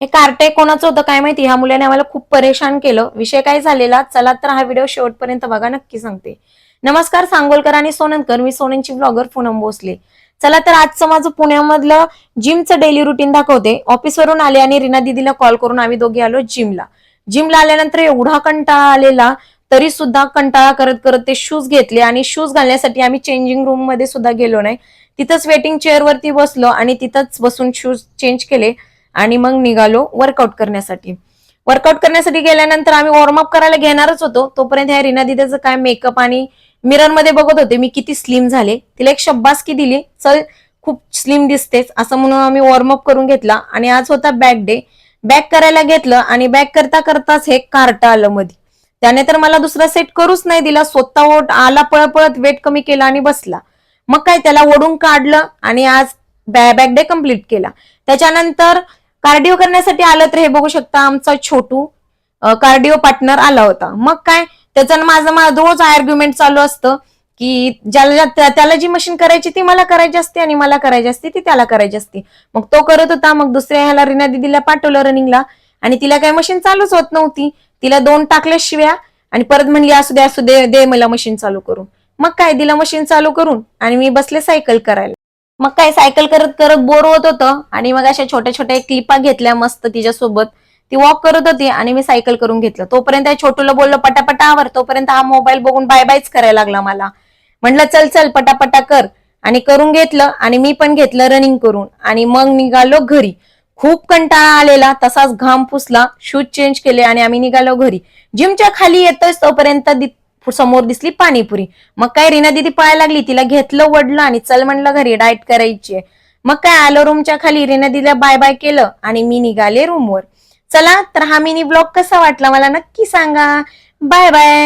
हे कार्टे कोणाचं होतं काय माहिती, ह्या मुलाने आम्हाला खूप परेशान केलं. विषय काय झालेला, चला तर हा व्हिडिओ शेवटपर्यंत बघा, नक्की सांगते. नमस्कार सांगोलकर आणि सोननकर, मी सोननची ब्लॉगर पूनम भोसले. चला तर आजचं माझं पुण्यामधलं जिमचं डेली रुटीन दाखवते. ऑफिसवरून आले आणि रीना दीदीला कॉल करून आम्ही दोघे आलो जिमला. जिमला आल्यानंतर एवढा कंटाळा आलेला, तरी सुद्धा कंटाळा करत करत ते शूज घेतले आणि शूज घालण्यासाठी आम्ही चेंजिंग रूम मध्ये सुद्धा गेलो नाही. तिथंच वेटिंग चेअरवरती बसलो आणि तिथंच बसून शूज चेंज केले आणि मग निघालो वर्कआउट करण्यासाठी. वर्कआउट करण्यासाठी गेल्यानंतर आम्ही वॉर्मअप करायला घेणारच होतो, तोपर्यंत ह्या रीना दिदीचं काय मेकअप आणि मिरर मध्ये बघत होते मी किती स्लिम झाले. तिला एक शब्बासकी दिली, चल खूप स्लिम दिसतेस असं म्हणून आम्ही वॉर्मअप करून घेतला. आणि आज होता बॅक डे. बॅक करायला घेतलं आणि बॅक करता करताच हे कार्ट आलं मध्ये. त्याने तर मला दुसरा सेट करूच नाही दिला, स्वतः ओट आला पळत पळत वेट कमी केला आणि बसला. मग काय त्याला ओढून काढलं आणि आज बॅक डे कम्प्लीट केला. त्याच्यानंतर कार्डिओ करण्यासाठी आलं तर हे बघू शकता, आमचा छोटू कार्डिओ पार्टनर आला होता. मग काय त्याचं माझं रोज आर्ग्युमेंट चालू असतं की ज्याला त्याला जी मशीन करायची ती मला करायची असते आणि मला करायची असते ती त्याला करायची असते. मग तो करत होता, मग दुसऱ्या ह्याला रीना दीदीला पाठवलं रनिंगला आणि तिला काही मशीन चालूच होत नव्हती. तिला 2 टाकल्या शिव्या आणि परत म्हणली असू दे असू दे, दे मला मशीन चालू करून. मग काय दिला मशीन चालू करून आणि मी बसले सायकल करायला. मग काय सायकल करत करत बोर होत होतं आणि मग अशा छोट्या छोट्या क्लिपा घेतल्या मस्त तिच्यासोबत. ती वॉक करत होती आणि मी सायकल करून घेतलं. तोपर्यंत छोटूला बोललो पटापटा आवर, तोपर्यंत हा मोबाईल बघून बाय बायच करायला लागला मला. म्हटलं चल चल पटापटा कर आणि करून घेतलं आणि मी पण घेतलं रनिंग करून आणि मग निघालो घरी. खूप कंटाळा आलेला, तसाच घाम पुसला, शूज चेंज केले आणि आम्ही निघालो घरी. जिमच्या खाली येतोच तोपर्यंत समोर दिसली पाणीपुरी. मग काय रीना दीदी पळायला लागली, तिला घेतलं वडलं आणि चल म्हणलं घरी डाएट करायची. मग काय आलो रूमच्या खाली, रीना दीदीला बाय बाय केलं आणि मी निघाले रूमवर. चला तर हा मिनी ब्लॉग कसा वाटला मला नक्की सांगा. Bye bye.